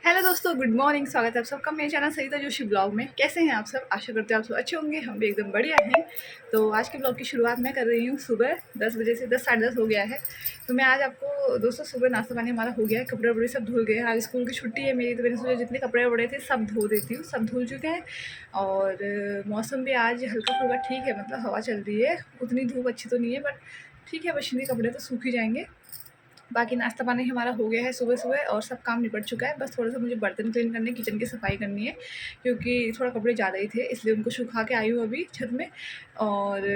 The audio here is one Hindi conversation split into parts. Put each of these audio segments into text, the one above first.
हेलो दोस्तों, गुड मॉर्निंग। स्वागत है आप सबका मेरे चैनल सरिता जोशी ब्लॉग में। कैसे हैं आप सब? आशा करते हैं आप सब अच्छे होंगे। हम भी एकदम बढ़िया हैं। तो आज के ब्लॉग की शुरुआत मैं कर रही हूँ सुबह 10 बजे से। 10 साढ़े 10 हो गया है। तो मैं आज आपको दोस्तों सुबह नाश्ता पानी हमारा हो गया है, कपड़े वपड़े सब धुल गए हैं। आज स्कूल की छुट्टी है मेरी, तो मैंने सोचा जितने कपड़े वपड़े थे सब धो देती हूँ। सब धुल चुके हैं और मौसम भी आज हल्का फुल्का ठीक है, मतलब हवा चल रही है। उतनी धूप अच्छी तो नहीं है बट ठीक है, मशीनी कपड़े तो सूख ही जाएंगे। बाकी नाश्ता पानी हमारा हो गया है सुबह सुबह और सब काम निपट चुका है। बस थोड़ा सा मुझे बर्तन क्लीन करने, किचन की सफाई करनी है, क्योंकि थोड़ा कपड़े ज़्यादा ही थे, इसलिए उनको सुखा के आई हूँ अभी छत में। और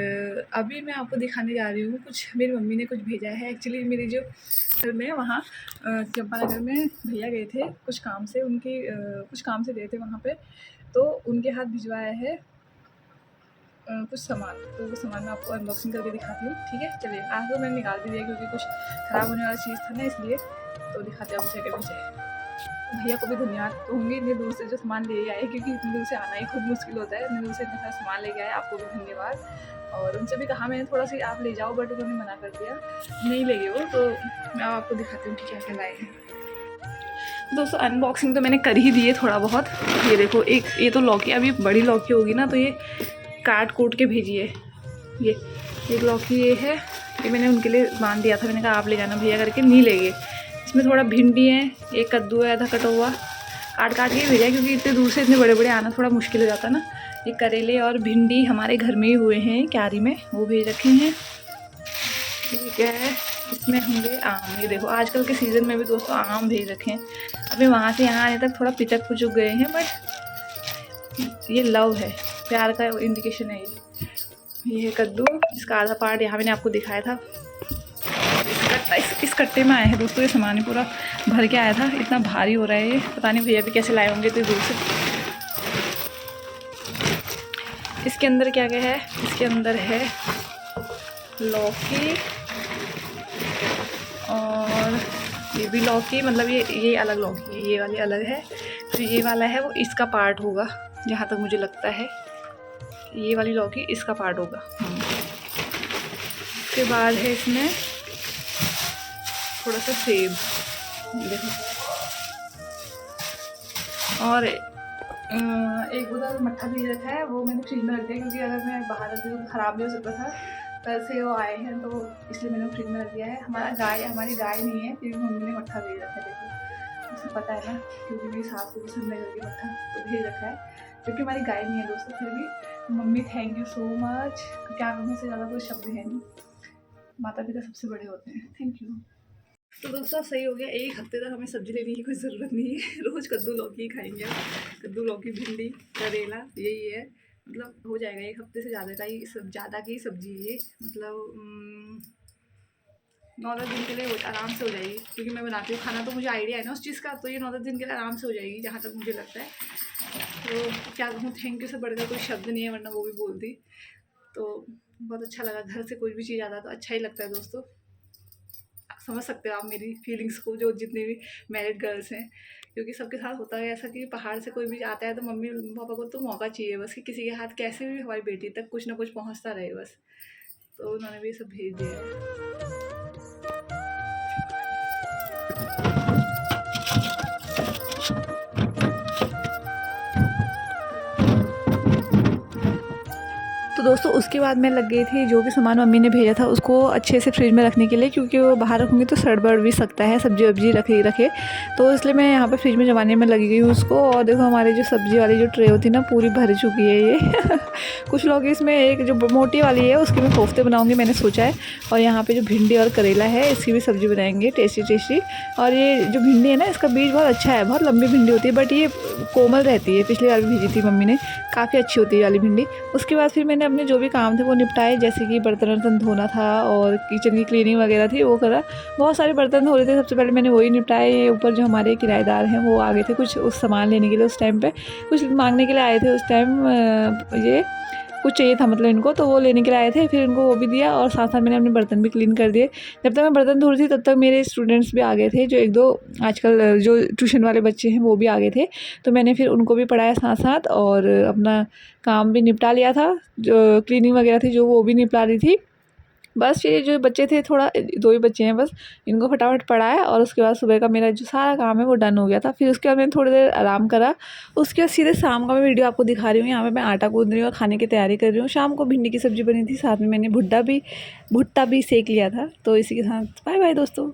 अभी मैं आपको दिखाने जा रही हूँ कुछ। मेरी मम्मी ने कुछ भेजा है। एक्चुअली मेरी जो घर में वहाँ चंपानगर में भैया गए थे कुछ काम से, उनकी कुछ काम से गए थे वहाँ पर, तो उनके हाथ भिजवाया है कुछ सामान। तो वो सामान मैं आपको अनबॉक्सिंग करके दिखाती हूँ, ठीक है? चलिए। आज तो मैंने निकाल भी दिया क्योंकि कुछ ख़राब होने वाला चीज़ था ना, इसलिए। तो दिखाते हैं आपको क्या भेजा। भैया को भी धन्यवाद कहूँगी, इतनी दूर से जो सामान ले आए, क्योंकि इतनी दूर से आना ही खुद मुश्किल होता है। इतनी दूर से इतना सारा सामान लेके आए, आपको भी धन्यवाद। और उनसे भी कहा मैंने थोड़ा सी आप ले जाओ, बट उन्होंने मना कर दिया, नहीं ले गए वो। तो मैं आपको दिखाती हूँ कि क्या क्या लाए हैं। दोस्तों अनबॉक्सिंग तो मैंने कर ही दी है थोड़ा बहुत। ये देखो, एक ये तो लौकी, अभी बड़ी लौकी होगी ना, तो ये काट कूट के भेजी है। ये एक लौकी ये है, ये मैंने उनके लिए बांध दिया था। मैंने कहा आप ले जाना भैया करके, नहीं ले गए। इसमें थोड़ा भिंडी है, एक कद्दू है आधा कटा हुआ, काट काट के भेजा है, क्योंकि इतने दूर से इतने बड़े बड़े आना थोड़ा मुश्किल हो जाता ना। ये करेले और भिंडी हमारे घर में ही हुए हैं क्यारी में, वो भेज रखे हैं। ठीक है, इसमें होंगे आम। ये देखो आजकल के सीज़न में भी दोस्तों आम भेज रखे हैं। अभी वहाँ से यहाँ आने तक थोड़ा पिचक पुचक गए हैं, बट ये लव है, प्यार का इंडिकेशन है ये है कद्दू। इसका आधा पार्ट यहाँ मैंने आपको दिखाया था। इस कट्टे में आए हैं दोस्तों, ये सामान पूरा भर के आया था। इतना भारी हो रहा है ये, पता नहीं भैया भी कैसे लाए होंगे इतनी दूर से। इसके अंदर क्या क्या है? इसके अंदर है लौकी, और ये भी लौकी, मतलब ये अलग लौकी है, ये वाली अलग है। तो ये वाला है वो इसका पार्ट होगा, जहाँ तक मुझे लगता है ये वाली लौकी इसका पार्ट होगा। उसके बाद है इसमें थोड़ा सा सेब, देखो। और एक बोतल मट्ठा भी रखा है, वो मैंने फ्रिज में रख दिया, क्योंकि अगर मैं बाहर रखती तो ख़राब भी हो सकता था। वैसे वो आए हैं तो इसलिए मैंने फ्रिज में रख दिया है। हमारी गाय नहीं है, फिर मम्मी ने मट्ठा भेज रखा है। देखो, उसे पता है ना, क्योंकि मेरी सास को पसंद है करके मट्ठा, तो भेज रखा है। क्योंकि हमारी गाय नहीं है दोस्तों, फिर भी mummy thank you so much. क्या कहूँ, से ज़्यादा कोई शब्द है नहीं। माता पिता सबसे बड़े होते हैं, थैंक यू। तो दोस्तों सही हो गया, एक हफ्ते तक हमें सब्जी लेने की कोई ज़रूरत नहीं है। रोज़ कद्दू लौकी खाएंगे हम। कद्दू लौकी भिंडी करेला, यही है। मतलब हो जाएगा एक हफ्ते से ज़्यादा की सब्जी ये, मतलब 9-10 दिन के लिए आराम से हो जाएगी, क्योंकि मैं बनाती हूँ खाना, तो मुझे आइडिया है ना उस चीज़ का। तो ये 9-10 दिन के लिए आराम से हो जाएगी, जहाँ तक मुझे लगता है। तो क्या कहूँ, थैंक यू से बढ़कर कोई शब्द नहीं है, वरना वो भी बोलती। तो बहुत अच्छा लगा, घर से कोई भी चीज़ आता है तो अच्छा ही लगता है दोस्तों। समझ सकते हो आप मेरी फीलिंग्स को, जो जितने भी मैरिड गर्ल्स हैं, क्योंकि सबके साथ होता है ऐसा कि पहाड़ से कोई भी आता है तो मम्मी पापा को तो मौका चाहिए बस, कि किसी के हाथ कैसे भी हमारी बेटी तक कुछ ना कुछ पहुंचता रहे बस। तो उन्होंने भी ये सब भेज दिया है। तो दोस्तों उसके बाद मैं लग गई थी, जो भी सामान मम्मी ने भेजा था उसको अच्छे से फ्रिज में रखने के लिए, क्योंकि वो बाहर रखूँगी तो सड़ बढ़ भी सकता है, सब्जी वब्जी रखे। तो इसलिए मैं यहाँ पे फ्रिज में जमाने में लगी गई हूँ उसको। और देखो हमारी जो सब्जी वाली जो ट्रे होती है ना, पूरी भर चुकी है ये। कुछ लोग इसमें एक जो मोटी वाली है उसकी मैं कोफ्ते बनाऊँगी, मैंने सोचा है। और यहाँ पर जो भिंडी और करेला है इसकी भी सब्ज़ी बनाएंगे, टेस्टी। और ये जो भिंडी है ना, इसका बीज बहुत अच्छा है, बहुत लंबी भिंडी होती है, बट ये कोमल रहती है। पिछली बार भी भेजी थी मम्मी ने, काफ़ी अच्छी होती है वाली भिंडी। उसके बाद फिर मैंने अपने जो भी काम थे वो निपटाए, जैसे कि बर्तन वर्तन धोना था और किचन की क्लीनिंग वगैरह थी वो करा। बहुत सारे बर्तन धो रहे थे, सबसे पहले मैंने वही निपटाए। ऊपर जो हमारे किराएदार हैं वो आ गए थे कुछ उस सामान लेने के लिए, उस टाइम पे कुछ मांगने के लिए आए थे उस टाइम। ये कुछ चाहिए था मतलब इनको, तो वो लेने के लिए आए थे, फिर इनको वो भी दिया और साथ साथ मैंने अपने बर्तन भी क्लीन कर दिए। जब तक मैं बर्तन धो रही थी तब तक मेरे स्टूडेंट्स भी आ गए थे, जो 1-2 आजकल जो ट्यूशन वाले बच्चे हैं वो भी आ गए थे। तो मैंने फिर उनको भी पढ़ाया साथ साथ, और अपना काम भी निपटा लिया था। जो क्लीनिंग वगैरह थी जो वो भी निपटा रही थी। बस ये जो बच्चे थे, थोड़ा 2 ही बच्चे हैं बस, इनको फटाफट पढ़ाया और उसके बाद सुबह का मेरा जो सारा काम है वो डन हो गया था। फिर उसके बाद मैंने थोड़ी देर आराम करा, उसके बाद सीधे शाम का मैं वीडियो आपको दिखा रही हूँ। यहाँ पे मैं आटा गूँथ रही हूँ और खाने की तैयारी कर रही हूँ। शाम को भिंडी की सब्ज़ी बनी थी, साथ में मैंने भुट्टा भी सेक लिया था। तो इसी के साथ बाय बाय दोस्तों।